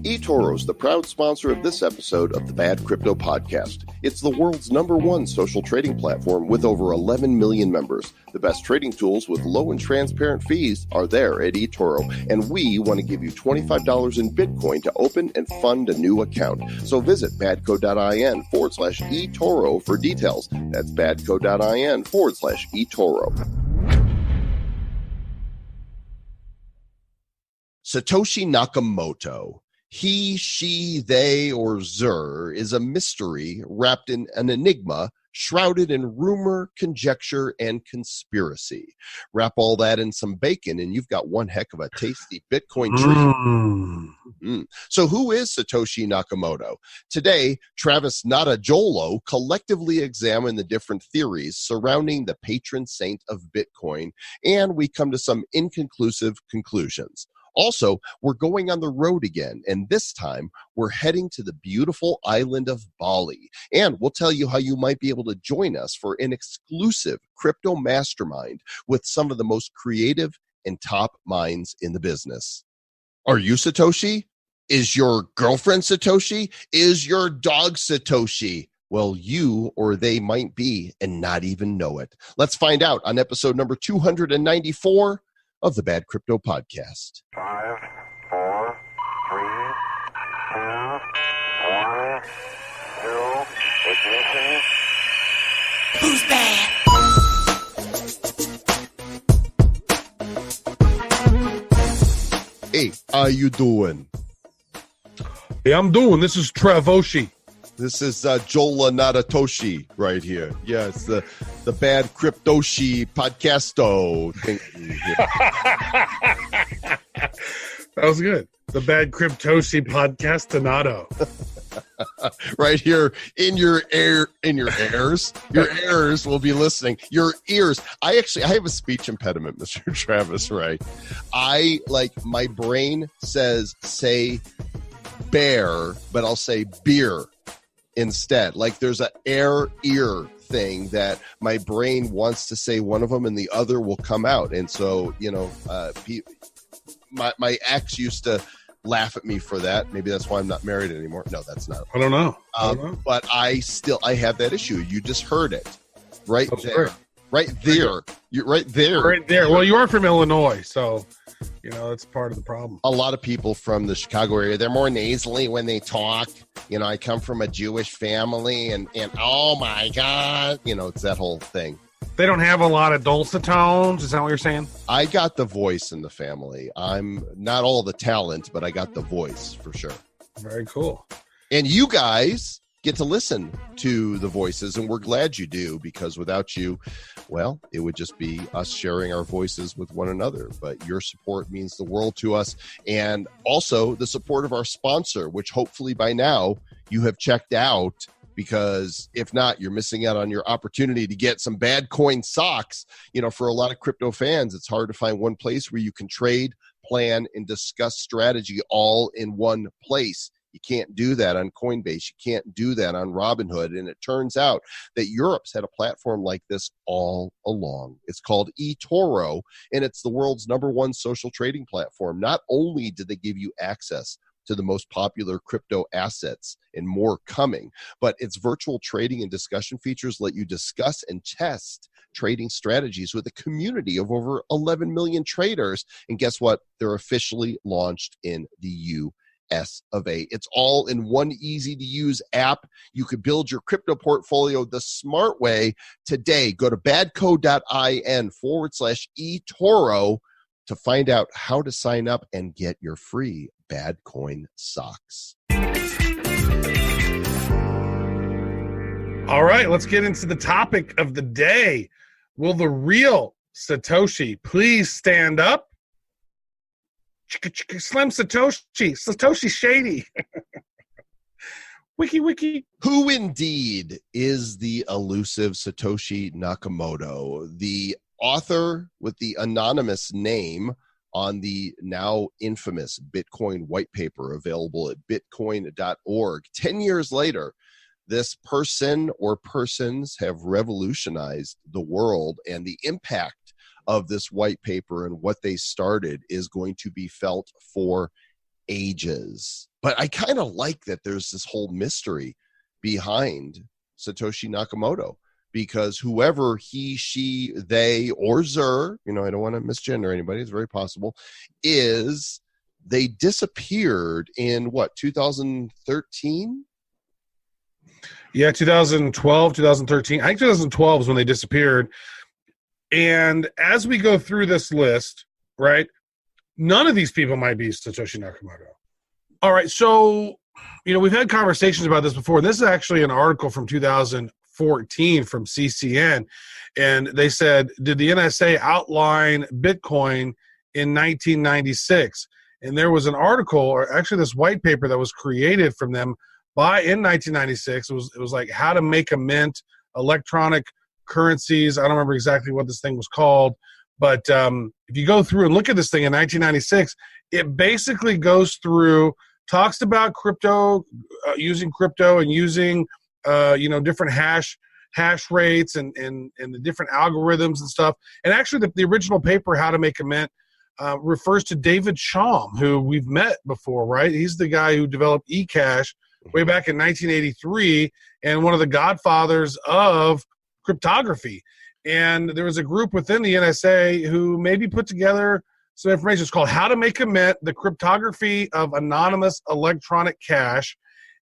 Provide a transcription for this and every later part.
eToro's the proud sponsor of this episode of the Bad Crypto Podcast. It's the world's #1 social trading platform with over 11 million members. The best trading tools with low and transparent fees are there at eToro, and we want to give you $25 in Bitcoin to open and fund a new account. So visit badco.in/eToro for details. That's badco.in/eToro. Satoshi Nakamoto. He, she, they, or zer is a mystery wrapped in an enigma, shrouded in rumor, conjecture, and conspiracy. Wrap all that in some bacon, and you've got one heck of a tasty Bitcoin treat. So who is Satoshi Nakamoto? Today, Travis NotaJoelo collectively examine the different theories surrounding the patron saint of Bitcoin, and we come to some inconclusive conclusions. Also, we're going on the road again, and this time we're heading to the beautiful island of Bali. And we'll tell you how you might be able to join us for an exclusive crypto mastermind with some of the most creative and top minds in the business. Are you Satoshi? Is your girlfriend Satoshi? Is your dog Satoshi? Well, you or they might be and not even know it. Let's find out on episode number 294 of the Bad Crypto Podcast. 5, 4, 3, 2, 1, 0, ignition. Who's bad? Hey, how you doing? Hey, I'm doing. This is Travoshi. This is Jola Natatoshi right here. Yeah, it's the Bad Cryptoshi Podcasto thing. That was good. The Bad Cryptoshi Podcast Donato. Right here in your ears. Your ears will be listening. Your ears. I have a speech impediment, Mr. Travis, right? My brain says say bear, but I'll say beer instead. Like there's a ear thing that my brain wants to say one of them and the other will come out. And so, my ex used to laugh at me for that. Maybe that's why I'm not married anymore. No, that's not. I don't know. But I have that issue. You just heard it right there. Great. Right there. You're right there. Right there. Well, you are from Illinois, so that's part of the problem. A lot of people from the Chicago area, they're more nasally when they talk. I come from a Jewish family and oh my God, it's that whole thing. They don't have a lot of dulcet tones. Is that what you're saying? I got the voice in the family. I'm not all the talent, but I got the voice for sure. Very cool. And you guys get to listen to the voices, and we're glad you do, because without you, well, it would just be us sharing our voices with one another. But your support means the world to us, and also the support of our sponsor, which hopefully by now you have checked out, because if not, you're missing out on your opportunity to get some bad coin socks. For a lot of crypto fans, it's hard to find one place where you can trade, plan, and discuss strategy all in one place. You can't do that on Coinbase. You can't do that on Robinhood. And it turns out that Europe's had a platform like this all along. It's called eToro, and it's the world's #1 social trading platform. Not only do they give you access to the most popular crypto assets and more coming, but its virtual trading and discussion features let you discuss and test trading strategies with a community of over 11 million traders. And guess what? They're officially launched in the US of A. It's all in one easy-to-use app. You could build your crypto portfolio the smart way today. Go to badco.in/eToro to find out how to sign up and get your free bad coin socks. All right, let's get into the topic of the day. Will the real Satoshi please stand up? Slim Satoshi Shady. Wiki. Who indeed is the elusive Satoshi Nakamoto, the author with the anonymous name on the now infamous Bitcoin white paper available at bitcoin.org? 10 years later, this person or persons have revolutionized the world, and the impact of this white paper and what they started is going to be felt for ages. But I kind of like that there's this whole mystery behind Satoshi Nakamoto, because whoever he, she, they, or Zer, I don't want to misgender anybody, it's very possible, they disappeared in 2013? Yeah, 2012, 2013. I think 2012 is when they disappeared. And as we go through this list, right, none of these people might be Satoshi Nakamoto. All right, so, we've had conversations about this before. This is actually an article from 2014 from CCN. And they said, did the NSA outline Bitcoin in 1996? And there was an article, or actually this white paper that was created from them in 1996. It was like how to make a mint, electronic currencies. I don't remember exactly what this thing was called. But if you go through and look at this thing in 1996, it basically goes through, talks about crypto, using crypto and using, different hash rates and the different algorithms and stuff. And actually the original paper, How to Make a Mint, refers to David Chaum, who we've met before, right? He's the guy who developed eCash way back in 1983 and one of the godfathers of cryptography. And there was a group within the NSA who maybe put together some information. It's called How to Make a Mint, the Cryptography of Anonymous Electronic Cash.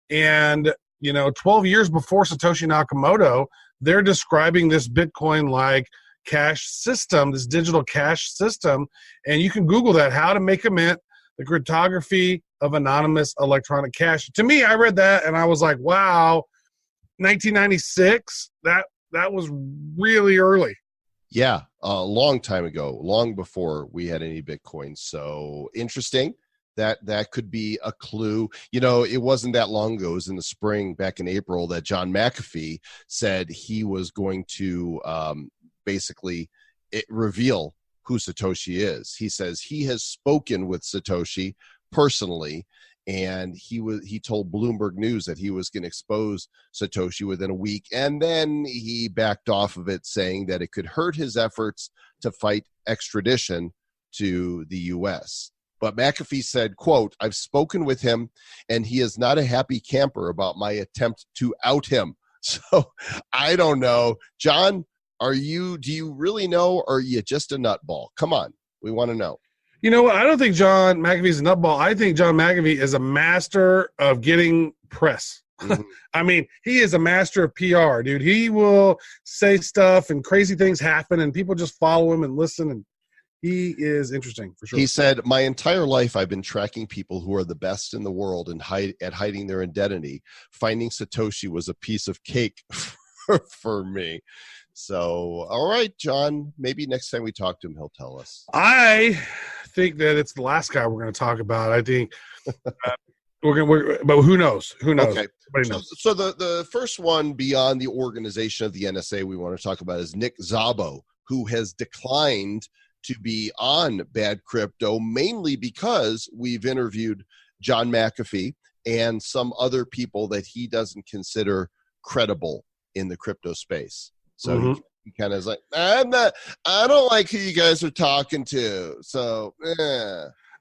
And, 12 years before Satoshi Nakamoto, they're describing this Bitcoin-like cash system, this digital cash system. And you can Google that, How to Make a Mint, the Cryptography of Anonymous Electronic Cash. To me, I read that and I was like, wow, 1996, that was really early. Yeah, a long time ago, long before we had any Bitcoin. So interesting. That could be a clue. It wasn't that long ago. It was in the spring, back in April, that John McAfee said he was going to basically reveal who Satoshi is. He says he has spoken with Satoshi personally, and he told Bloomberg News that he was going to expose Satoshi within a week, and then he backed off of it, saying that it could hurt his efforts to fight extradition to the U.S. But McAfee said, quote, "I've spoken with him, and he is not a happy camper about my attempt to out him." So I don't know. John, do you really know, or are you just a nutball? Come on, we want to know. You know what? I don't think John McAfee's a nutball. I think John McAfee is a master of getting press. Mm-hmm. I mean, he is a master of PR, dude. He will say stuff and crazy things happen and people just follow him and listen, and he is interesting for sure. He said, "My entire life I've been tracking people who are the best in the world and at hiding their identity. Finding Satoshi was a piece of cake for me." So, all right, John, maybe next time we talk to him, he'll tell us. I think that it's the last guy we're going to talk about. I think but who knows? Who knows? Okay. So the first one beyond the organization of the NSA we want to talk about is Nick Szabo, who has declined to be on Bad Crypto, mainly because we've interviewed John McAfee and some other people that he doesn't consider credible in the crypto space. So he kind of is like, I don't like who you guys are talking to. So,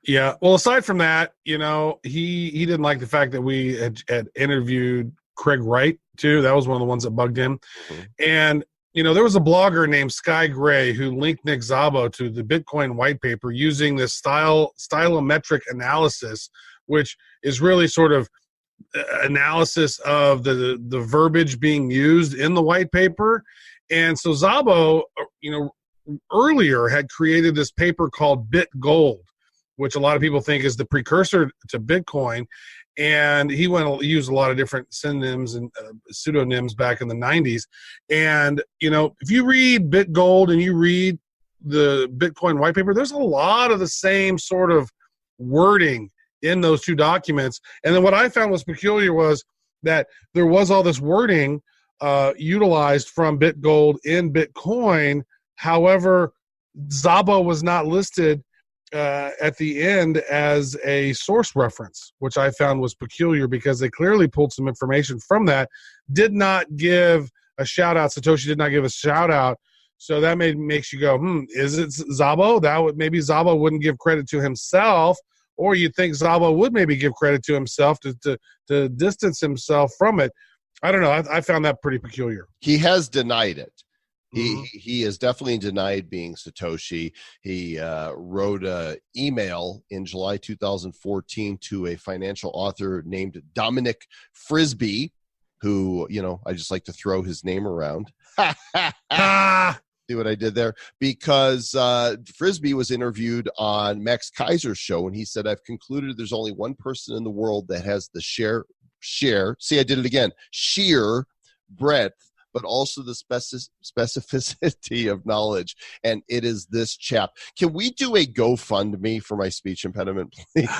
yeah. Well, aside from that, he didn't like the fact that we had interviewed Craig Wright too. That was one of the ones that bugged him. Mm-hmm. And, there was a blogger named Sky Gray who linked Nick Szabo to the Bitcoin white paper using this stylometric analysis, which is really sort of analysis of the verbiage being used in the white paper. And so Szabo, earlier had created this paper called BitGold, which a lot of people think is the precursor to Bitcoin. And he used a lot of different synonyms and pseudonyms back in the 90s. And, if you read BitGold and you read the Bitcoin white paper, there's a lot of the same sort of wording in those two documents. And then what I found was peculiar was that there was all this wording utilized from BitGold in Bitcoin. However, Szabo was not listed at the end as a source reference, which I found was peculiar because they clearly pulled some information from that, did not give a shout out. Satoshi did not give a shout out. So that makes you go, is it Szabo? Maybe Szabo wouldn't give credit to himself, or you'd think Szabo would maybe give credit to himself to distance himself from it. I don't know. I found that pretty peculiar. He has denied it. Mhm. He has definitely denied being Satoshi. He wrote an email in July 2014 to a financial author named Dominic Frisby, who, I just like to throw his name around. Ah! See what I did there? Because Frisby was interviewed on Max Kaiser's show, and he said, I've concluded there's only one person in the world that has the sheer, see, I did it again, sheer breadth, but also the specificity of knowledge, and it is this chap. Can we do a GoFundMe for my speech impediment, please?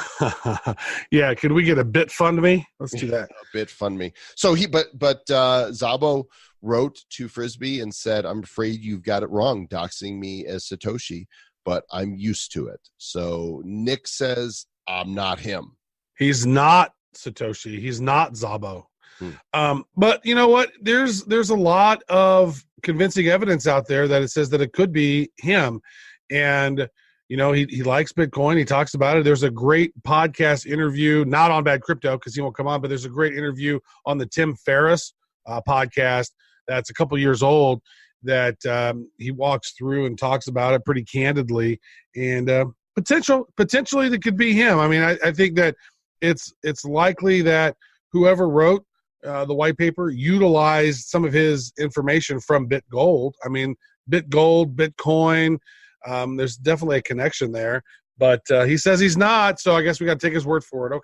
Yeah, could we get a BitFundMe? Let's do that. A BitFundMe. So Szabo wrote to Frisby and said, I'm afraid you've got it wrong, doxing me as Satoshi, but I'm used to it. So Nick says, I'm not him. He's not Satoshi. He's not Szabo. But you know what? There's a lot of convincing evidence out there that it says that it could be him. And, he likes Bitcoin. He talks about it. There's a great podcast interview, not on Bad Crypto because he won't come on, but there's a great interview on the Tim Ferriss podcast that's a couple years old that he walks through and talks about it pretty candidly. And potentially that could be him. I mean, I think that it's likely that whoever wrote the white paper utilized some of his information from BitGold. I mean, BitGold, Bitcoin, there's definitely a connection there. But he says he's not, so I guess we got to take his word for it.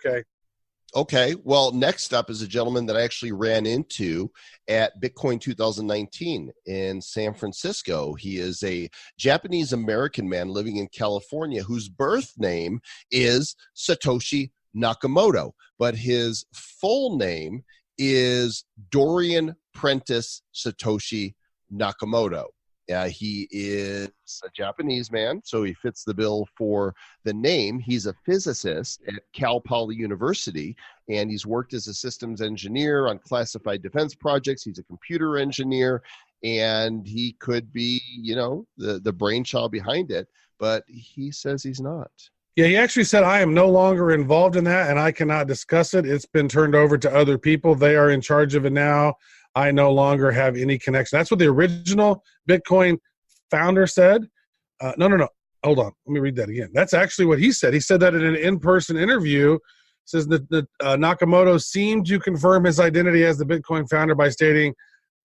Okay. Well, next up is a gentleman that I actually ran into at Bitcoin 2019 in San Francisco. He is a Japanese-American man living in California whose birth name is Satoshi Nakamoto, but his full name is Dorian Prentice Satoshi Nakamoto. He is a Japanese man, so he fits the bill for the name. He's a physicist at Cal Poly University, and he's worked as a systems engineer on classified defense projects. He's a computer engineer, and he could be, the brainchild behind it, but he says he's not. Yeah, he actually said, I am no longer involved in that, and I cannot discuss it. It's been turned over to other people. They are in charge of it now. I no longer have any connection. That's what the original Bitcoin founder said. No. Hold on. Let me read that again. That's actually what he said. He said that in an in-person interview. Says that Nakamoto seemed to confirm his identity as the Bitcoin founder by stating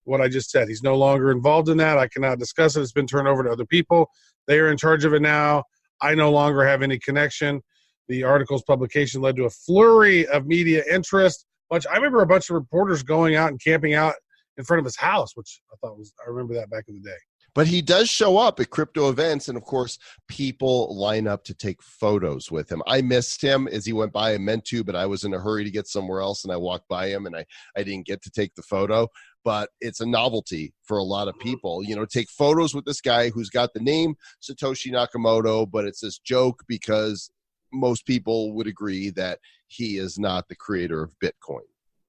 what I just said. He's no longer involved in that. I cannot discuss it. It's been turned over to other people. They are in charge of it now. I no longer have any connection. The article's publication led to a flurry of media interest. I remember a bunch of reporters going out and camping out in front of his house, which I remember that back in the day. But he does show up at crypto events, and of course, people line up to take photos with him. I missed him as he went by. I meant to, but I was in a hurry to get somewhere else, and I walked by him, and I didn't get to take the photo. But it's a novelty for a lot of people, take photos with this guy who's got the name Satoshi Nakamoto, but it's this joke because most people would agree that he is not the creator of Bitcoin.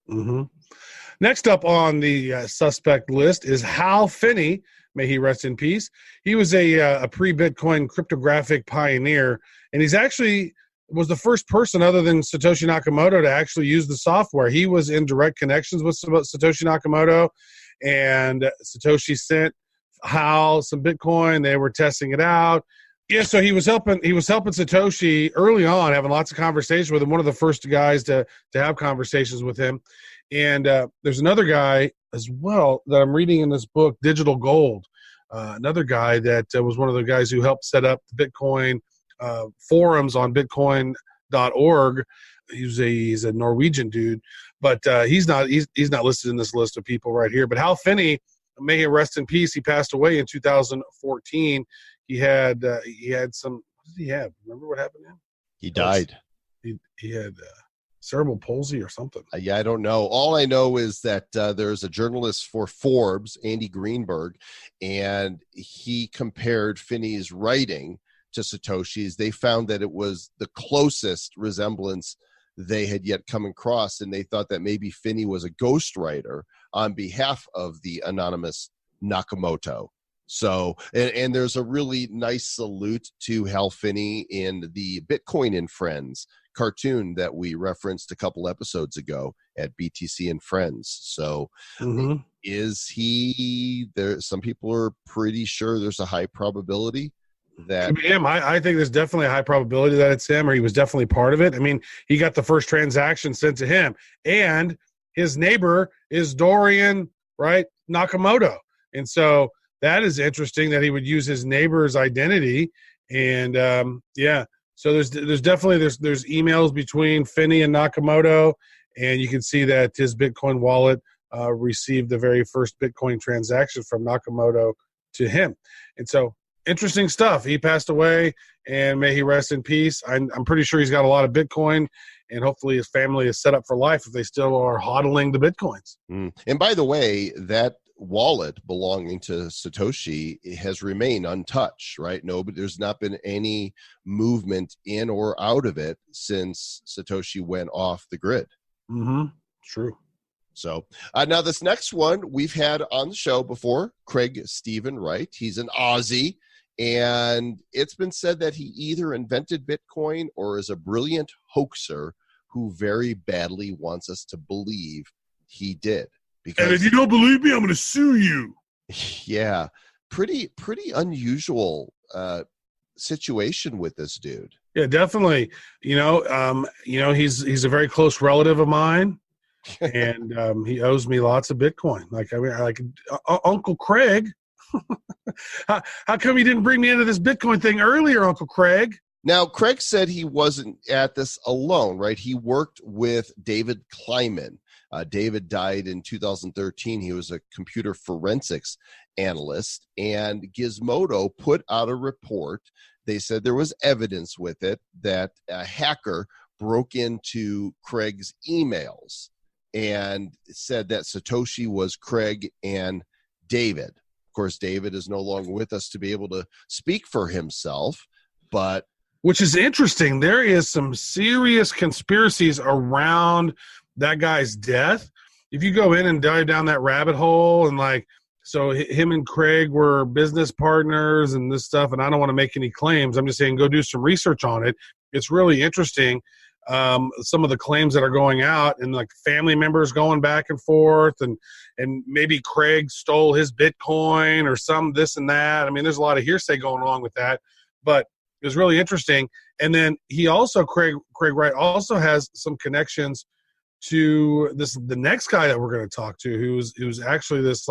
Mm-hmm. Next up on the suspect list is Hal Finney. May he rest in peace. He was a pre-Bitcoin cryptographic pioneer, and he's actually was the first person other than Satoshi Nakamoto to actually use the software. He was in direct connections with Satoshi Nakamoto, and Satoshi sent Hal some Bitcoin. They were testing it out. Yeah, so he was helping Satoshi early on, having lots of conversations with him. One of the first guys to have conversations with him. And there's another guy as well that I'm reading in this book, Digital Gold. Another guy that was one of the guys who helped set up the Bitcoin forums on bitcoin.org. He's a Norwegian dude, but he's not listed in this list of people right here. But Hal Finney, may he rest in peace. He passed away in 2014. He had some. What did he have? Remember what happened to him? He died. He had cerebral palsy or something. Yeah, I don't know. All I know is that there's a journalist for Forbes, Andy Greenberg, and he compared Finney's writing to Satoshi's. They found that it was the closest resemblance they had yet come across, and they thought that maybe Finney was a ghostwriter on behalf of the anonymous Nakamoto. So, and there's a really nice salute to Hal Finney in the Bitcoin and Friends cartoon that we referenced a couple episodes ago at BTC and Friends. So is he there? Some people are pretty sure there's a high probability that could be him. I think there's definitely a high probability that it's him, or he was definitely part of it. I mean, he got the first transaction sent to him, and his neighbor is Dorian, right, Nakamoto. And so that is interesting that he would use his neighbor's identity. And so there's definitely there's emails between Finney and Nakamoto, and you can see that his Bitcoin wallet received the very first Bitcoin transaction from Nakamoto to him. And so interesting stuff. He passed away, and may he rest in peace. I'm pretty sure he's got a lot of Bitcoin, and hopefully his family is set up for life if they still are hodling the Bitcoins. And by the way, that wallet belonging to Satoshi has remained untouched, right? No, but there's not been any movement in or out of it since Satoshi went off the grid. True. So now this next one we've had on the show before, Craig Stephen Wright. He's an Aussie, and it's been said that he either invented Bitcoin or is a brilliant hoaxer who very badly wants us to believe he did. Because, and if you don't believe me, I'm going to sue you. Yeah, pretty unusual situation with this dude. Yeah, definitely. He's a very close relative of mine, and he owes me lots of Bitcoin. Uncle Craig. How come you didn't bring me into this Bitcoin thing earlier, Uncle Craig? Now, Craig said he wasn't at this alone, right? He worked with David Kleiman. David died in 2013. He was a computer forensics analyst, and Gizmodo put out a report. They said there was evidence with it that a hacker broke into Craig's emails and said that Satoshi was Craig and David. Of course, David is no longer with us to be able to speak for himself, but which is interesting. There is some serious conspiracies around that guy's death. If you go in and dive down that rabbit hole, and so him and Craig were business partners and this stuff, and I don't want to make any claims. I'm just saying go do some research on it. It's really interesting. Some of the claims that are going out, and family members going back and forth, and maybe Craig stole his Bitcoin or some this and that. I mean, there's a lot of hearsay going along with that, but it was really interesting. And then he also, Craig Wright also has some connections to the next guy that we're going to talk to, who's actually this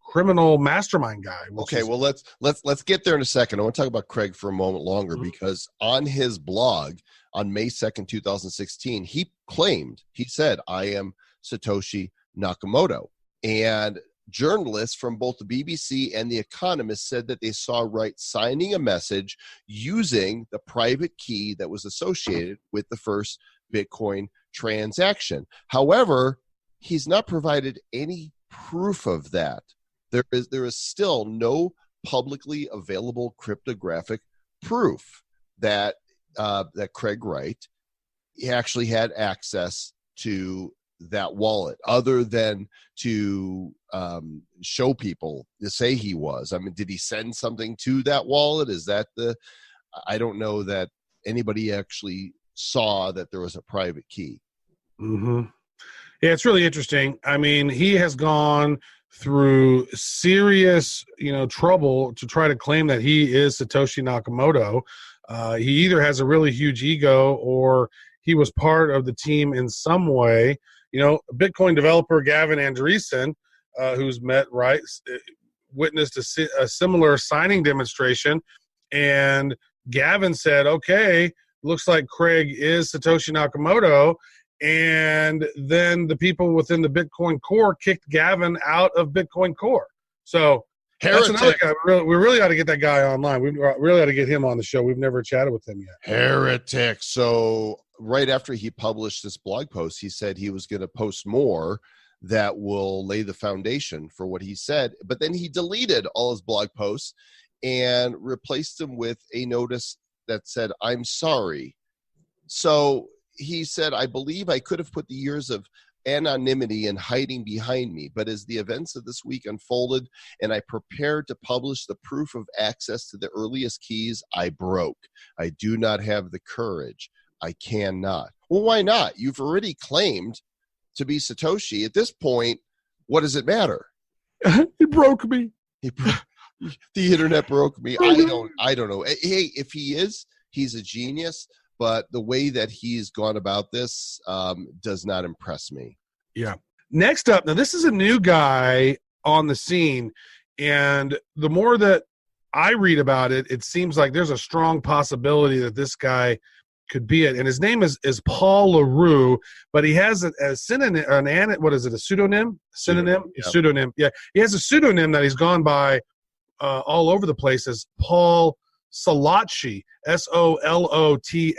criminal mastermind guy. Okay, well let's get there in a second. I want to talk about Craig for a moment longer, because on his blog on May 2nd, 2016, he said, "I am Satoshi Nakamoto." And journalists from both the BBC and The Economist said that they saw Wright signing a message using the private key that was associated with the first Bitcoin transaction. However, he's not provided any proof of that. There is still no publicly available cryptographic proof that Craig Wright actually had access to that wallet, other than to show people, to say he was. I mean, did he send something to that wallet? Is that I don't know that anybody actually saw that there was a private key. Yeah, it's really interesting. I mean, he has gone through serious, trouble to try to claim that he is Satoshi Nakamoto. He either has a really huge ego, or he was part of the team in some way. Bitcoin developer Gavin Andreessen, who's met Wright, witnessed a similar signing demonstration, and Gavin said, "Okay, looks like Craig is Satoshi Nakamoto." And then the people within the Bitcoin core kicked Gavin out of Bitcoin core. So Heretic. That's another guy. We really ought to get that guy online. We really ought to get him on the show. We've never chatted with him yet. Heretic. So right after he published this blog post, he said he was going to post more that will lay the foundation for what he said. But then he deleted all his blog posts and replaced them with a notice that said, "I'm sorry." So he said, "I believe I could have put the years of anonymity and hiding behind me. But as the events of this week unfolded and I prepared to publish the proof of access to the earliest keys, I broke. I do not have the courage. I cannot. Well, why not? You've already claimed to be Satoshi. At this point, what does it matter? He broke me. The internet broke me. I don't know. Hey, if he is, he's a genius, but the way that he's gone about this does not impress me. Yeah. Next up, now this is a new guy on the scene, and the more that I read about it, it seems like there's a strong possibility that this guy could be it. And his name is Paul LaRue, but he has a synonym, a pseudonym? Synonym? Yeah. Pseudonym. Yeah. He has a pseudonym that he's gone by all over the place as Paul Solotshi, Solotshi.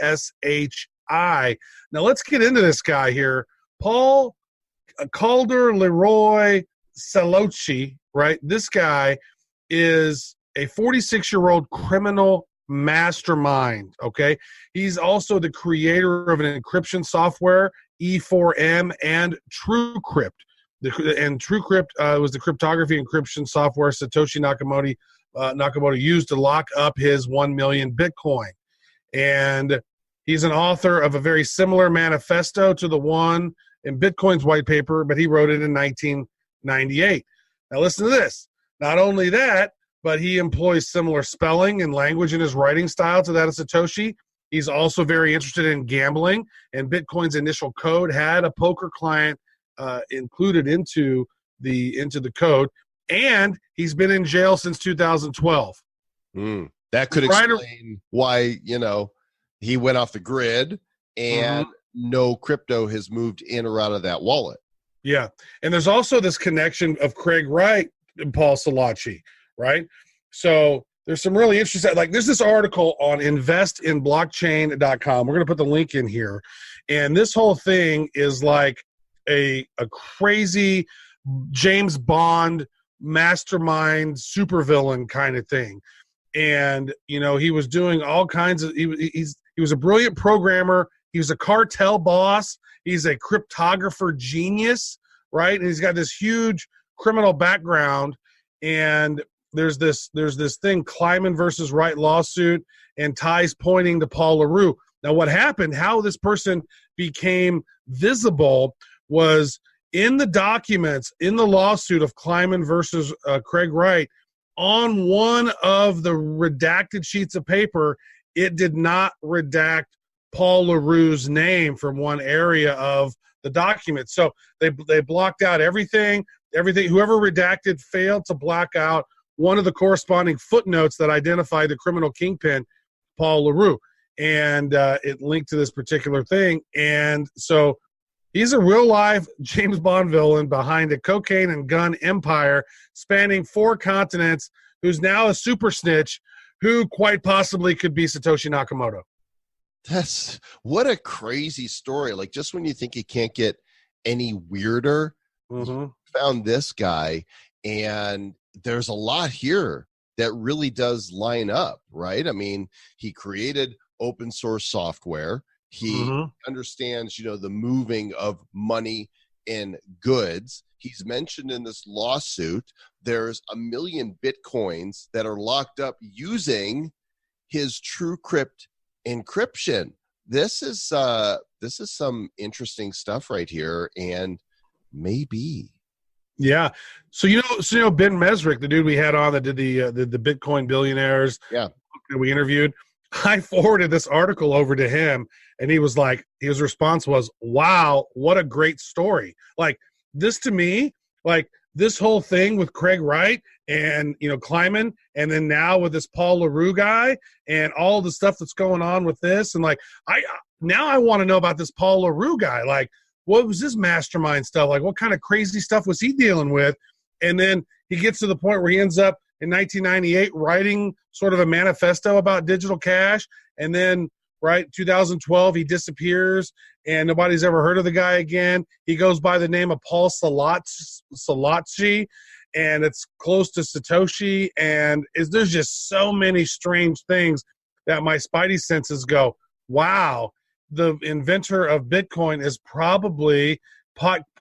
Now let's get into this guy here. Paul Calder Leroy Solotshi, right? This guy is a 46-year-old criminal mastermind, okay? He's also the creator of an encryption software, E4M, and TrueCrypt. And TrueCrypt was the cryptography encryption software Satoshi Nakamoto used to lock up his 1 million Bitcoin. And he's an author of a very similar manifesto to the one in Bitcoin's white paper, but he wrote it in 1998. Now listen to this. Not only that, but he employs similar spelling and language in his writing style to that of Satoshi. He's also very interested in gambling, and Bitcoin's initial code had a poker client included into the code, and he's been in jail since 2012. That could explain why, he went off the grid and no crypto has moved in or out of that wallet. Yeah, and there's also this connection of Craig Wright and Paul Solotshi, right? So there's some really interesting, like there's this article on investinblockchain.com. We're going to put the link in here. And this whole thing is like a crazy James Bond mastermind supervillain kind of thing. And, he was doing all kinds of, he was a brilliant programmer. He was a cartel boss. He's a cryptographer genius, right? And he's got this huge criminal background. And there's this thing, Kleiman versus Wright lawsuit, and ties pointing to Paul LaRue. Now, what happened, how this person became visible was in the documents, in the lawsuit of Kleiman versus Craig Wright, on one of the redacted sheets of paper, it did not redact Paul LaRue's name from one area of the document. So they blocked out everything. Whoever redacted failed to block out one of the corresponding footnotes that identified the criminal kingpin, Paul LaRue. And it linked to this particular thing. And so he's a real-life James Bond villain behind a cocaine and gun empire spanning 4 continents, who's now a super snitch who quite possibly could be Satoshi Nakamoto. That's what a crazy story. Like, just when you think it can't get any weirder, you found this guy, and there's a lot here that really does line up, right? I mean, he created open source software. He understands, the moving of money and goods. He's mentioned in this lawsuit, there's 1 million Bitcoins that are locked up using his TrueCrypt encryption. This is some interesting stuff right here, and maybe. Yeah. So Ben Mesrick, the dude we had on that did the Bitcoin billionaires, that we interviewed, I forwarded this article over to him, and he was like, his response was, "Wow, what a great story!" Like this to me, like this whole thing with Craig Wright and Kleiman, and then now with this Paul LaRue guy and all the stuff that's going on with this, and like I want to know about this Paul LaRue guy. Like, what was his mastermind stuff? Like, what kind of crazy stuff was he dealing with? And then he gets to the point where he ends up in 1998 writing sort of a manifesto about digital cash. And then, 2012, he disappears, and nobody's ever heard of the guy again. He goes by the name of Paul Solotshi, and it's close to Satoshi. And there's just so many strange things that my spidey senses go, wow, the inventor of Bitcoin is probably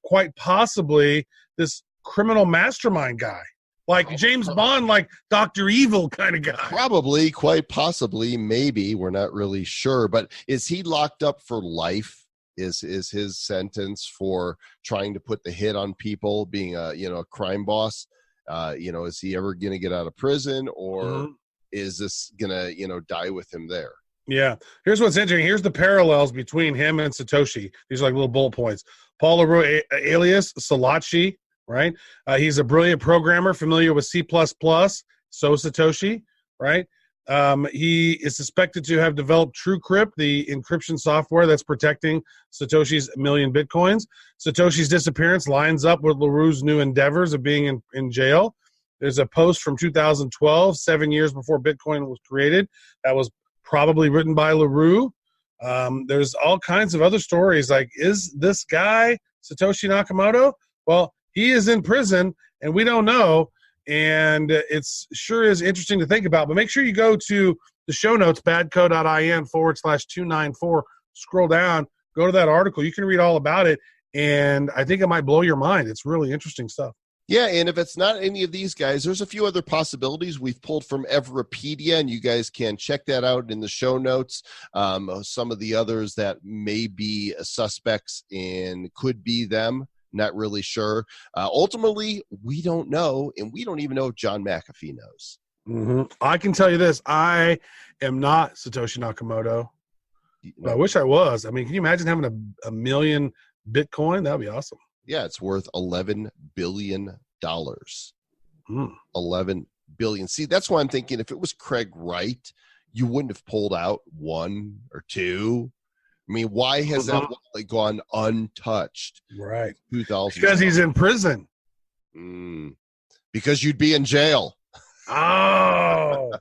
quite possibly this criminal mastermind guy, like James Bond, like Dr. Evil kind of guy. Probably, quite possibly, maybe. We're not really sure. But is he locked up for life? Is his sentence for trying to put the hit on people, being a crime boss? Is he ever going to get out of prison, or is this going to die with him there? Yeah. Here's what's interesting. Here's the parallels between him and Satoshi. These are like little bullet points. Paul LaRue, alias Salachi, right? He's a brilliant programmer familiar with C++, so Satoshi, right? He is suspected to have developed TrueCrypt, the encryption software that's protecting Satoshi's million Bitcoins. Satoshi's disappearance lines up with LaRue's new endeavors of being in jail. There's a post from 2012, 7 years before Bitcoin was created, that was probably written by LaRue. There's all kinds of other stories like, is this guy Satoshi Nakamoto? Well, he is in prison, and we don't know. And it's sure is interesting to think about. But make sure you go to the show notes, badco.in/294. Scroll down, go to that article. You can read all about it. And I think it might blow your mind. It's really interesting stuff. Yeah, and if it's not any of these guys, there's a few other possibilities we've pulled from Everipedia, and you guys can check that out in the show notes. Some of the others that may be suspects and could be them. Not really sure. Ultimately, we don't know, and we don't even know if John McAfee knows. I can tell you this. I am not Satoshi Nakamoto. But I wish I was. I mean, can you imagine having a million Bitcoin? That would be awesome. Yeah, it's worth $11 billion. 11 billion. See, that's why I'm thinking if it was Craig Wright, you wouldn't have pulled out one or two. I mean, why has that gone untouched? Right. 2000. Because he's in prison. Because you'd be in jail. Oh,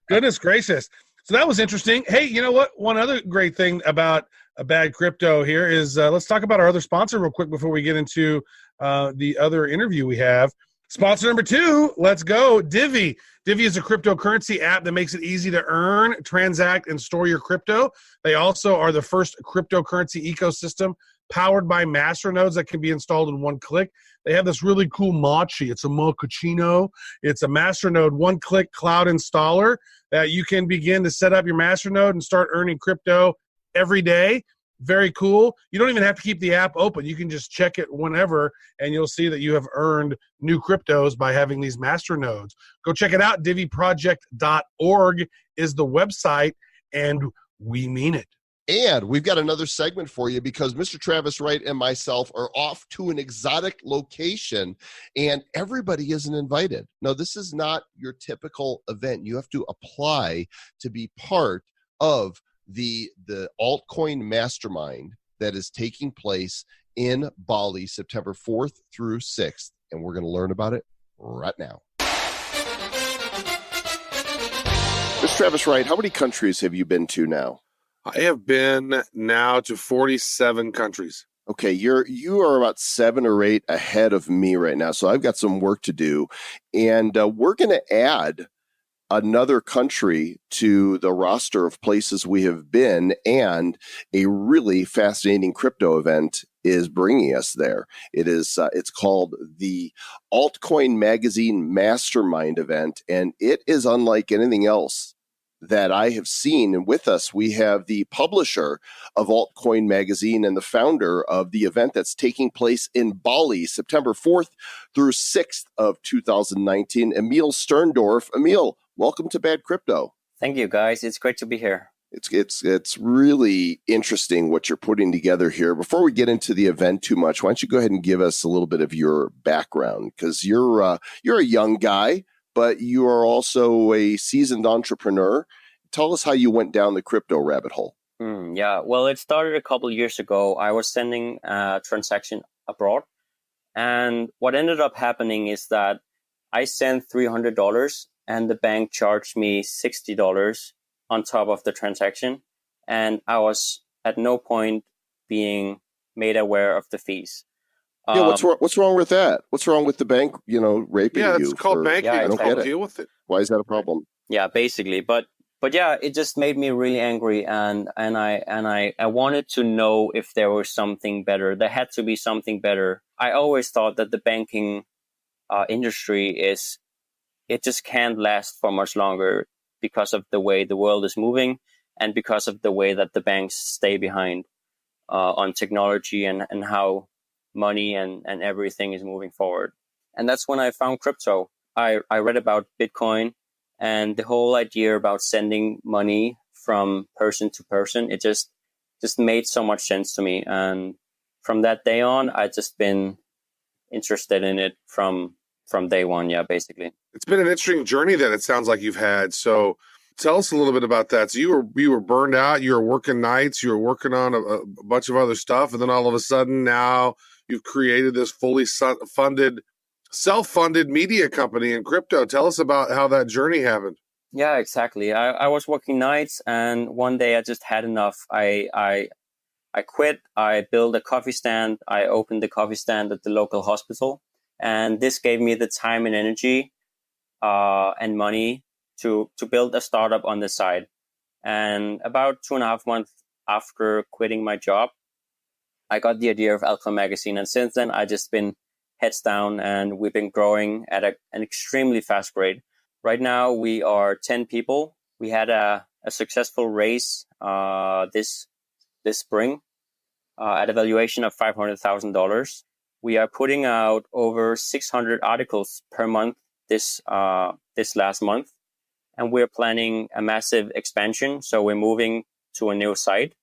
goodness gracious. So that was interesting. Hey, you know what? One other great thing about a bad crypto here is let's talk about our other sponsor real quick before we get into the other interview we have. Sponsor number 2, let's go, Divi. Divi is a cryptocurrency app that makes it easy to earn, transact, and store your crypto. They also are the first cryptocurrency ecosystem powered by masternodes that can be installed in one click. They have this really cool mochi. It's a mochaccino. It's a masternode one-click cloud installer that you can begin to set up your masternode and start earning crypto every day. Very cool. You don't even have to keep the app open. You can just check it whenever, and you'll see that you have earned new cryptos by having these master nodes. Go check it out. diviproject.org is the website, and we mean it. And we've got another segment for you because Mr. Travis Wright and myself are off to an exotic location, and everybody isn't invited. No, this is not your typical event. You have to apply to be part of the altcoin mastermind that is taking place in Bali, September 4th through 6th. And we're going to learn about it right now. Mr. Travis Wright, how many countries have you been to now? I have been now to 47 countries. Okay, you are about 7 or 8 ahead of me right now. So I've got some work to do. And we're going to add another country to the roster of places we have been, and a really fascinating crypto event is bringing us there. It's called the Altcoin Magazine Mastermind event, and it is unlike anything else that I have seen. And with us, we have the publisher of Altcoin Magazine and the founder of the event that's taking place in Bali, September 4th through 6th of 2019, Emil Sterndorf. Emil, welcome to Bad Crypto. Thank you, guys. It's great to be here. It's really interesting what you're putting together here. Before we get into the event too much, why don't you go ahead and give us a little bit of your background? Because you're a young guy, but you are also a seasoned entrepreneur. Tell us how you went down the crypto rabbit hole. Yeah, well, it started a couple of years ago. I was sending a transaction abroad. And what ended up happening is that I sent $300 and the bank charged me $60 on top of the transaction. And I was at no point being made aware of the fees. Yeah, what's wrong with that? What's wrong with the bank, raping you? Yeah, it's called banking. I don't get it. Deal with it. Why is that a problem? Yeah, basically. But But yeah, it just made me really angry, and I wanted to know if there was something better. There had to be something better. I always thought that the banking industry it just can't last for much longer because of the way the world is moving and because of the way that the banks stay behind on technology and how money and everything is moving forward. And that's when I found crypto. I read about Bitcoin and the whole idea about sending money from person to person. It just made so much sense to me. And from that day on, I've just been interested in it from day one. Yeah, basically. It's been an interesting journey that it sounds like you've had. So tell us a little bit about that. So you were burned out, you were working nights, you were working on a bunch of other stuff, and then all of a sudden now you've created this fully self-funded media company in crypto. Tell us about how that journey happened. Yeah, exactly. I was working nights, and one day I just had enough. I quit. I built a coffee stand. I opened the coffee stand at the local hospital, and this gave me the time and energy and money to build a startup on the side. And about 2.5 months after quitting my job, I got the idea of Altcoin Magazine. And since then, I've just been heads down, and we've been growing at an extremely fast rate. Right now, we are 10 people. We had a successful raise this spring at a valuation of $500,000. We are putting out over 600 articles per month this last month. And we're planning a massive expansion. So we're moving to a new site,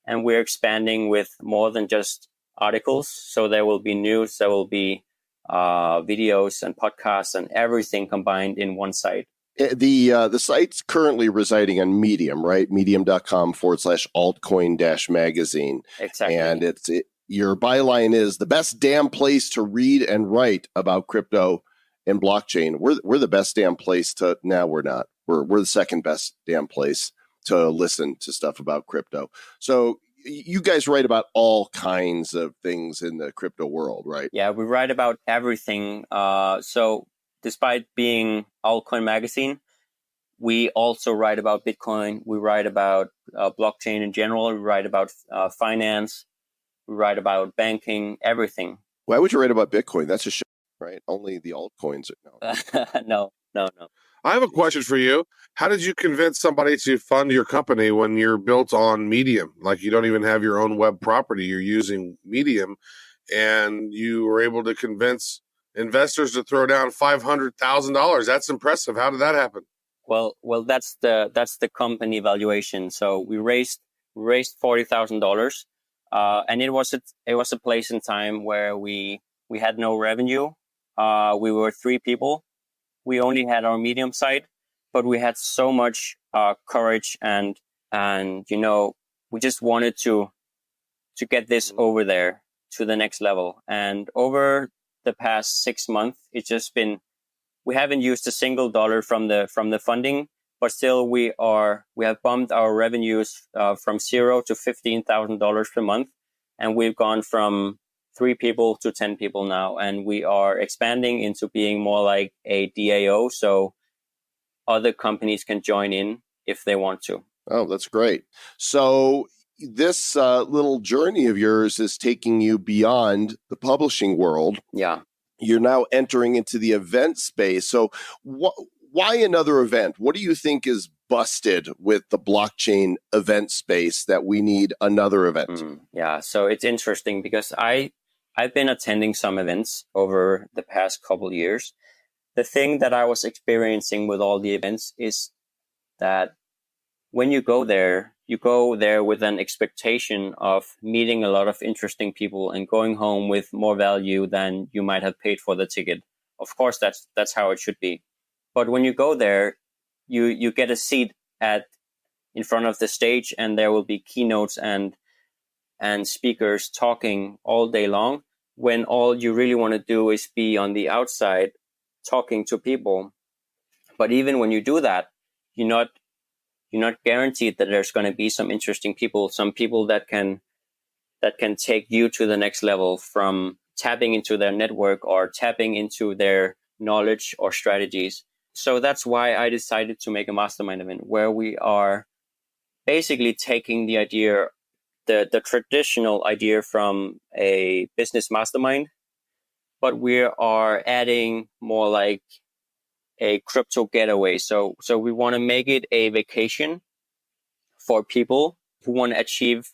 and we're expanding with more than just articles. So there will be news, there will be videos and podcasts and everything combined in one site. The site's currently residing on Medium, right? Medium.com/altcoin-magazine. Exactly. And your byline is the best damn place to read and write about crypto and blockchain. We're the best damn place to, now we're not. We're the second best damn place to listen to stuff about crypto. So you guys write about all kinds of things in the crypto world, right? Yeah, we write about everything. So despite being Altcoin Magazine, we also write about Bitcoin. We write about blockchain in general. We write about finance. We write about banking, everything. Why would you write about Bitcoin? That's a shit, right? Only the altcoins are No. I have a question for you. How did you convince somebody to fund your company when you're built on Medium? Like, you don't even have your own web property. You're using Medium, and you were able to convince investors to throw down $500,000. That's impressive. How did that happen? Well, that's the company valuation. So we raised $40,000, and it was a place in time where we had no revenue. We were 3 people. We only had our Medium site, but we had so much courage and we just wanted to get this over there to the next level. And over the past 6 months, it's just been, we haven't used a single dollar from the funding, but still we have bumped our revenues from $0 to $15,000 per month, and we've gone from 3 people to 10 people now, and we are expanding into being more like a DAO, so other companies can join in if they want to. Oh, that's great. So this little journey of yours is taking you beyond the publishing world. Yeah. You're now entering into the event space. So why another event? What do you think is busted with the blockchain event space that we need another event? Yeah, so it's interesting because I've been attending some events over the past couple of years. The thing that I was experiencing with all the events is that when you go there with an expectation of meeting a lot of interesting people and going home with more value than you might have paid for the ticket. Of course, that's how it should be. But when you go there, you get a seat in front of the stage, and there will be keynotes and speakers talking all day long, when all you really want to do is be on the outside talking to people. But even when you do that, you're not guaranteed that there's going to be some interesting people, some people that can take you to the next level from tapping into their network or tapping into their knowledge or strategies. so that's why I decided to make a mastermind event where we are basically taking the idea, the traditional idea from a business mastermind, but we are adding more like a crypto getaway. So we want to make it a vacation for people who want to achieve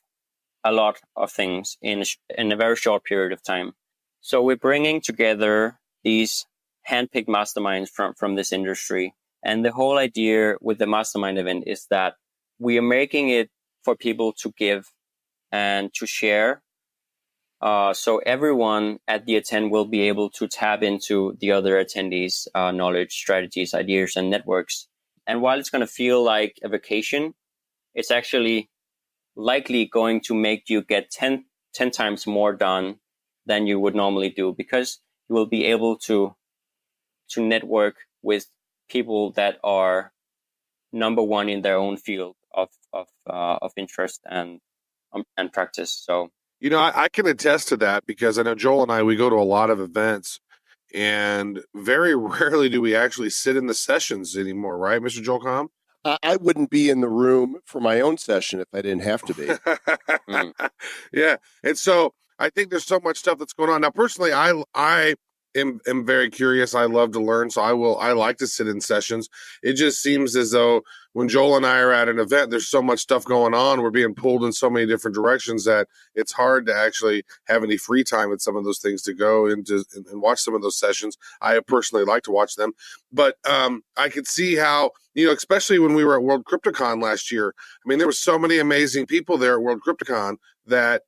a lot of things in a very short period of time. So we're bringing together these handpicked masterminds from this industry. And the whole idea with the mastermind event is that we are making it for people to give and to share. So everyone at the attend will be able to tap into the other attendees' knowledge, strategies, ideas, and networks. And while it's going to feel like a vacation, it's actually likely going to make you get 10 times more done than you would normally do, because you will be able to network with people that are number one in their own field of interest and practice. So, You know, I can attest to that because I know Joel and I, we go to a lot of events, and very rarely do we actually sit in the sessions anymore, right, Mr. Joel Com? I wouldn't be in the room for my own session if I didn't have to be. Yeah. And so I think there's so much stuff that's going on. Now, personally, I am very curious. I love to learn. So I like to sit in sessions. It just seems as though when Joel and I are at an event, there's so much stuff going on. We're being pulled in so many different directions that it's hard to actually have any free time at some of those things to go into and watch some of those sessions. I personally like to watch them, but I could see how, you know, especially when we were at World CryptoCon last year, I mean, there were so many amazing people there at World CryptoCon that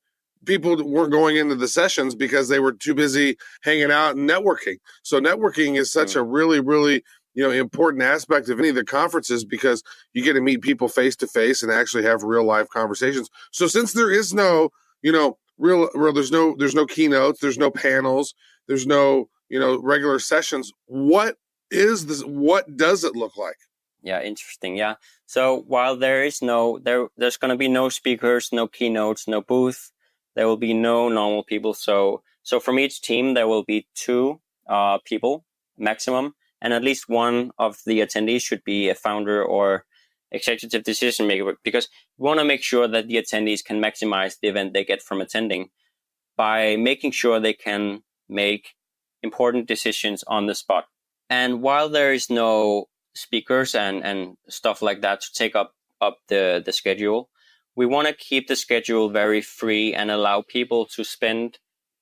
people weren't going into the sessions because they were too busy hanging out and networking. So networking is such a really, really, you know, important aspect of any of the conferences, because you get to meet people face to face and actually have real life conversations. So since there is no, you know, there's no keynotes, there's no panels, there's no, you know, regular sessions. What is this? What does it look like? Yeah, interesting. Yeah. So while there's going to be no speakers, no keynotes, no booth, there will be no normal people. So from each team, there will be 2 people maximum, and at least one of the attendees should be a founder or executive decision maker, because we want to make sure that the attendees can maximize the event they get from attending by making sure they can make important decisions on the spot. And while there is no speakers and stuff like that to take up the schedule, we want to keep the schedule very free and allow people to spend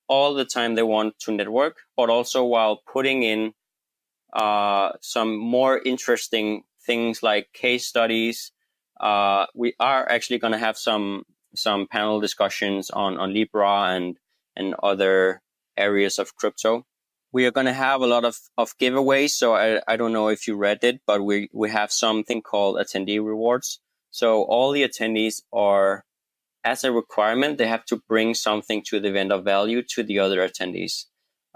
all the time they want to network, but also while putting in some more interesting things like case studies. We are actually going to have some panel discussions on Libra and other areas of crypto. We are going to have a lot of giveaways. So I don't know if you read it, but we have something called attendee rewards. So all the attendees are, as a requirement, they have to bring something to the event of value to the other attendees.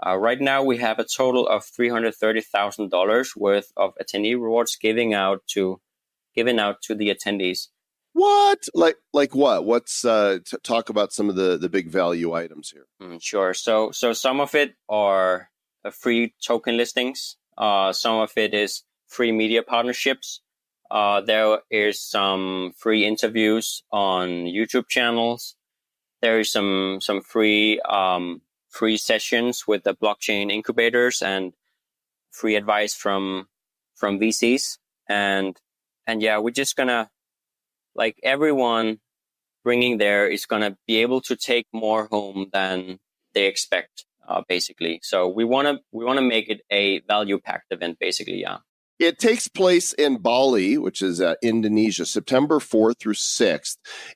Right now, we have a total of $330,000 worth of attendee rewards given out to the attendees. What? Like what? What's talk about some of the big value items here? Sure. So some of it are free token listings. Some of it is free media partnerships. There is some free interviews on YouTube channels. There is some free sessions with the blockchain incubators and free advice from VCs. And yeah, we're just gonna, like, everyone bringing there is gonna be able to take more home than they expect, basically. So we wanna make it a value packed event, basically. Yeah. It takes place in Bali, which is Indonesia, September 4th through 6th.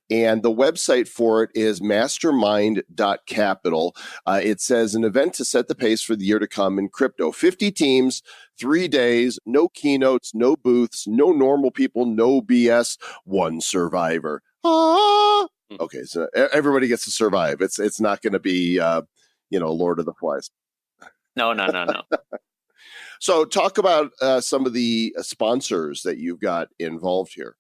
And the website for it is mastermind.capital. It says an event to set the pace for the year to come in crypto. 50 teams, 3 days, no keynotes, no booths, no normal people, no BS, one survivor. Okay, so everybody gets to survive. It's not going to be, Lord of the Flies. No. So talk about some of the sponsors that you've got involved here.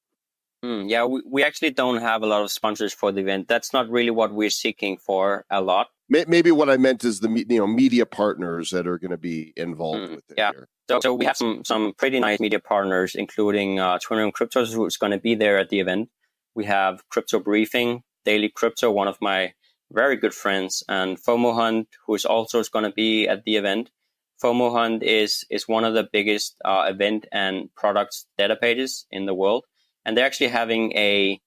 Yeah, we actually don't have a lot of sponsors for the event. That's not really what we're seeking for a lot. Maybe what I meant is the media partners that are going to be involved with it here. So we have some pretty nice media partners, including 21 Cryptos, who's going to be there at the event. We have Crypto Briefing, Daily Crypto, one of my very good friends, and FOMO Hunt, who is also going to be at the event. FOMO Hunt is one of the biggest event and products data pages in the world, and they're actually having a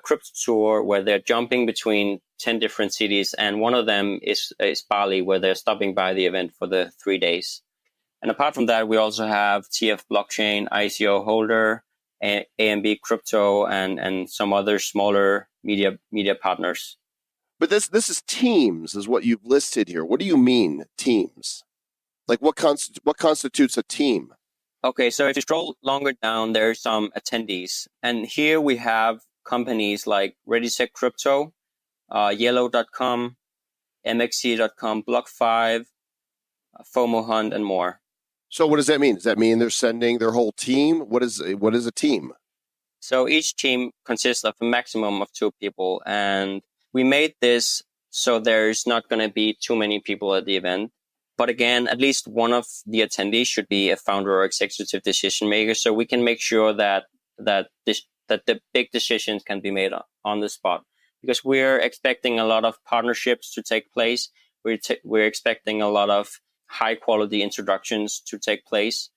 crypto tour where they're jumping between 10 different cities, and one of them is Bali, where they're stopping by the event for the 3 days. And apart from that, we also have TF Blockchain, ICO Holder, AMB Crypto, and some other smaller media partners. But this is teams, is what you've listed here. What do you mean, teams? Like what constitutes a team? Okay, so if you scroll longer down, there's some attendees. And here we have companies like Ready Set Crypto, Yellow.com, MXC.com, Block5, FOMO Hunt, and more. So what does that mean? Does that mean they're sending their whole team? What is a team? So each team consists of a maximum of 2 people. And we made this so there's not going to be too many people at the event. But again, at least one of the attendees should be a founder or executive decision maker, so we can make sure that the big decisions can be made on the spot. Because we're expecting a lot of partnerships to take place. We're expecting a lot of high quality introductions to take place.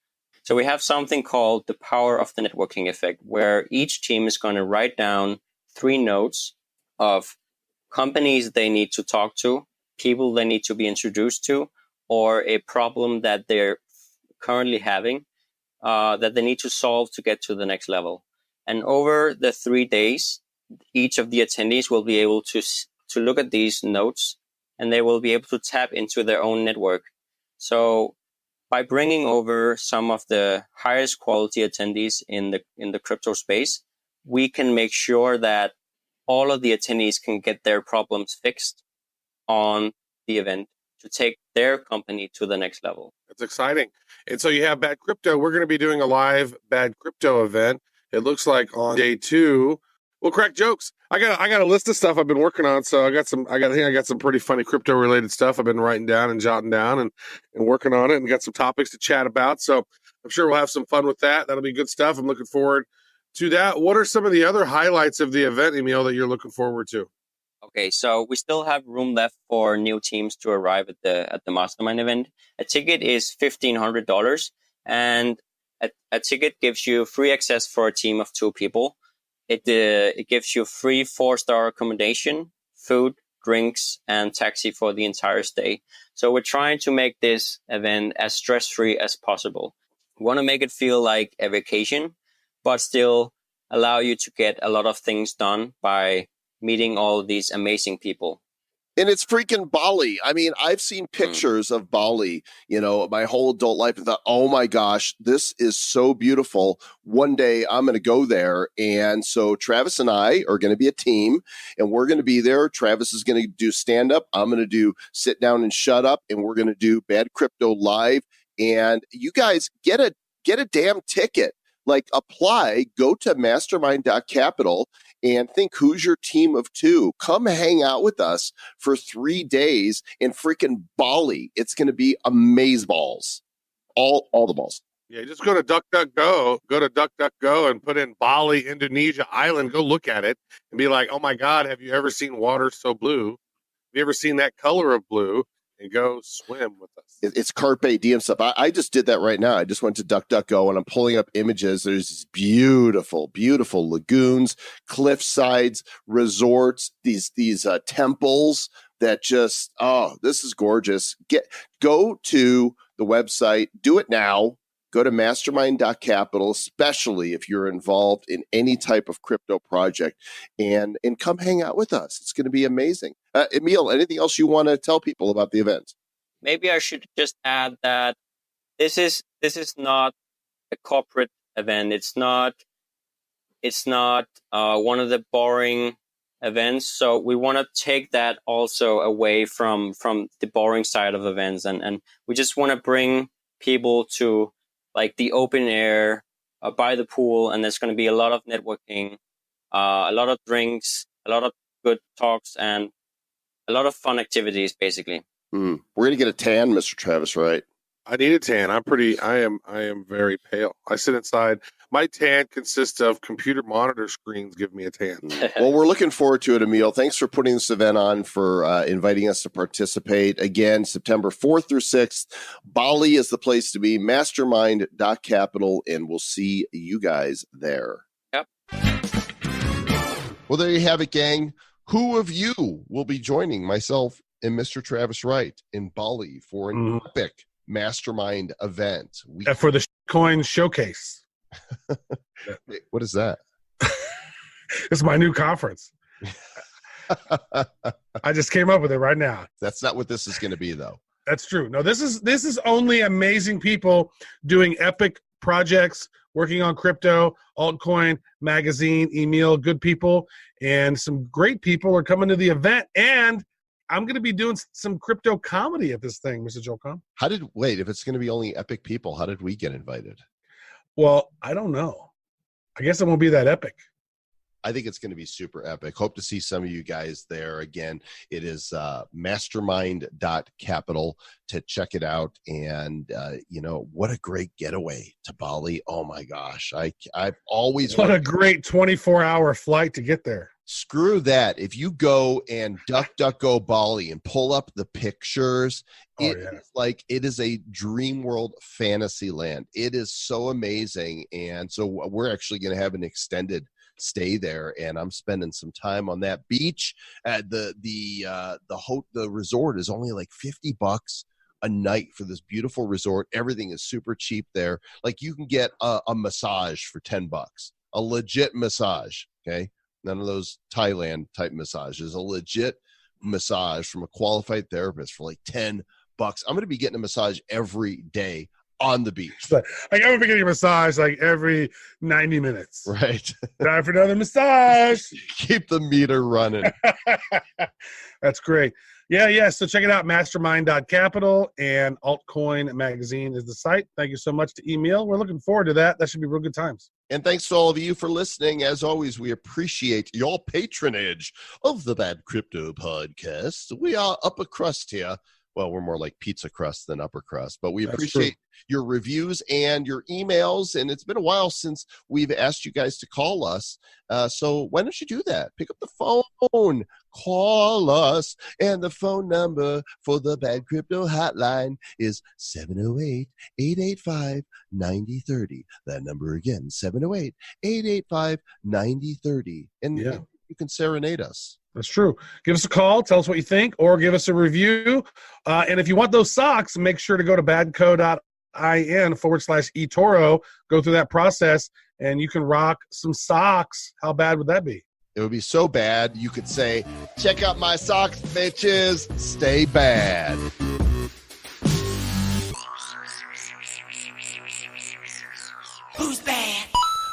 So we have something called the power of the networking effect, where each team is going to write down 3 notes of companies they need to talk to, people they need to be introduced to, or a problem that they're currently having that they need to solve to get to the next level. And over the 3 days, each of the attendees will be able to look at these notes, and they will be able to tap into their own network. So by bringing over some of the highest quality attendees in the crypto space, we can make sure that all of the attendees can get their problems fixed on the event to take their company to the next level. That's exciting. And so you have Bad Crypto. We're going to be doing a live Bad Crypto event. It looks like on day 2, we'll crack jokes. I got a list of stuff I've been working on. So I think I got some pretty funny crypto related stuff I've been writing down and jotting down and working on it, and got some topics to chat about. So I'm sure we'll have some fun with that. That'll be good stuff. I'm looking forward to that. What are some of the other highlights of the event, Emil, that you're looking forward to? Okay, so we still have room left for new teams to arrive at the mastermind event. A ticket is $1,500, and a ticket gives you free access for a team of 2 people. It gives you free 4-star accommodation, food, drinks, and taxi for the entire stay. So we're trying to make this event as stress-free as possible. We want to make it feel like a vacation, but still allow you to get a lot of things done by meeting all these amazing people. And it's freaking Bali. I mean, I've seen pictures of Bali, my whole adult life, and thought, oh my gosh, this is so beautiful. One day I'm going to go there. And so Travis and I are going to be a team, and we're going to be there. Travis is going to do stand up. I'm going to do sit down and shut up. And we're going to do Bad Crypto live. And you guys get a damn ticket. Like, apply, go to mastermind.capital and think, who's your team of 2? Come hang out with us for 3 days in freaking Bali. It's going to be amazeballs. All the balls. Yeah, just go to DuckDuckGo and put in Bali, Indonesia island. Go look at it and be like, oh my God, have you ever seen water so blue? Have you ever seen that color of blue? And go swim with us. It's Carpe Diem stuff. I just did that right now. I just went to DuckDuckGo and I'm pulling up images. There's these beautiful, beautiful lagoons, cliff sides, resorts, these temples that just, this is gorgeous. Go to the website, do it now. Go to mastermind.capital, especially if you're involved in any type of crypto project, and come hang out with us. It's going to be amazing. Emil, anything else you want to tell people about the event? Maybe I should just add that this is not a corporate event. It's not one of the boring events. So we want to take that also away from the boring side of events, and we just want to bring people to like the open air, by the pool, and there's going to be a lot of networking, a lot of drinks, a lot of good talks, and a lot of fun activities, basically. We're gonna get a tan, Mr. Travis, right? I need a tan. I am very pale. I sit inside. My tan consists of computer monitor screens give me a tan. Well, we're looking forward to it, Emil. Thanks for putting this event on, for inviting us to participate. Again, September 4th through 6th. Bali is the place to be, mastermind.capital, and we'll see you guys there. Yep. Well, there you have it, gang. Who of you will be joining myself and Mr. Travis Wright in Bali for an epic mastermind event? For the coin showcase. What is that? It's my new conference. I just came up with it right now. That's not what this is going to be, though. That's true. No, this is only amazing people doing epic projects, working on crypto, altcoin, magazine, email, good people, and some great people are coming to the event. And I'm going to be doing some crypto comedy at this thing, Mr. Joel Cohn. If it's going to be only epic people, how did we get invited? Well, I don't know. I guess it won't be that epic. I think it's going to be super epic. Hope to see some of you guys there. Again, it is mastermind.capital to check it out. And, what a great getaway to Bali. Oh, my gosh. I've always... What a great 24-hour flight to get there. Screw that. If you go and DuckDuckGo Bali and pull up the pictures, it is a dream world fantasy land. It is so amazing. And so we're actually going to have an extended stay there, and I'm spending some time on that beach. The resort is only like $50 a night for this beautiful resort. Everything is super cheap there. Like, you can get a massage for $10, a legit massage. Okay. None of those Thailand type massages, a legit massage from a qualified therapist for like $10. I'm going to be getting a massage every day on the beach. Like, I'm going to be getting a massage like every 90 minutes. Right. Time for another massage. Keep the meter running. That's great. Yeah. So check it out, mastermind.capital, and Altcoin Magazine is the site. Thank you so much to Emil. We're looking forward to that. That should be real good times. And thanks to all of you for listening. As always, we appreciate your patronage of the Bad Crypto Podcast. We are upper crust here. Well, we're more like pizza crust than upper crust, but we appreciate your reviews and your emails. And it's been a while since we've asked you guys to call us. So why don't you do that? Pick up the phone, call us. And the phone number for the Bad Crypto Hotline is 708-885-9030. That number again, 708-885-9030. And you can serenade us. That's true. Give us a call. Tell us what you think, or give us a review. And if you want those socks, make sure to go to badco.in/eToro. Go through that process, and you can rock some socks. How bad would that be? It would be so bad, you could say, check out my socks, bitches. Stay bad. Who's bad?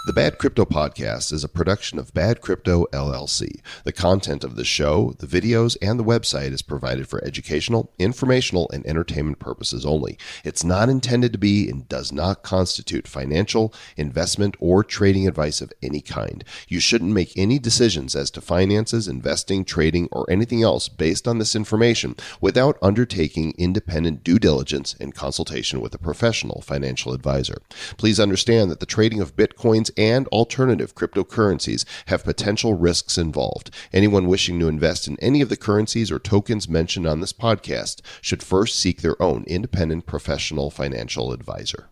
The Bad Crypto Podcast is a production of Bad Crypto LLC. The content of the show, the videos, and the website is provided for educational, informational, and entertainment purposes only. It's not intended to be and does not constitute financial, investment, or trading advice of any kind. You shouldn't make any decisions as to finances, investing, trading, or anything else based on this information without undertaking independent due diligence and consultation with a professional financial advisor. Please understand that the trading of Bitcoins and alternative cryptocurrencies have potential risks involved. Anyone wishing to invest in any of the currencies or tokens mentioned on this podcast should first seek their own independent professional financial advisor.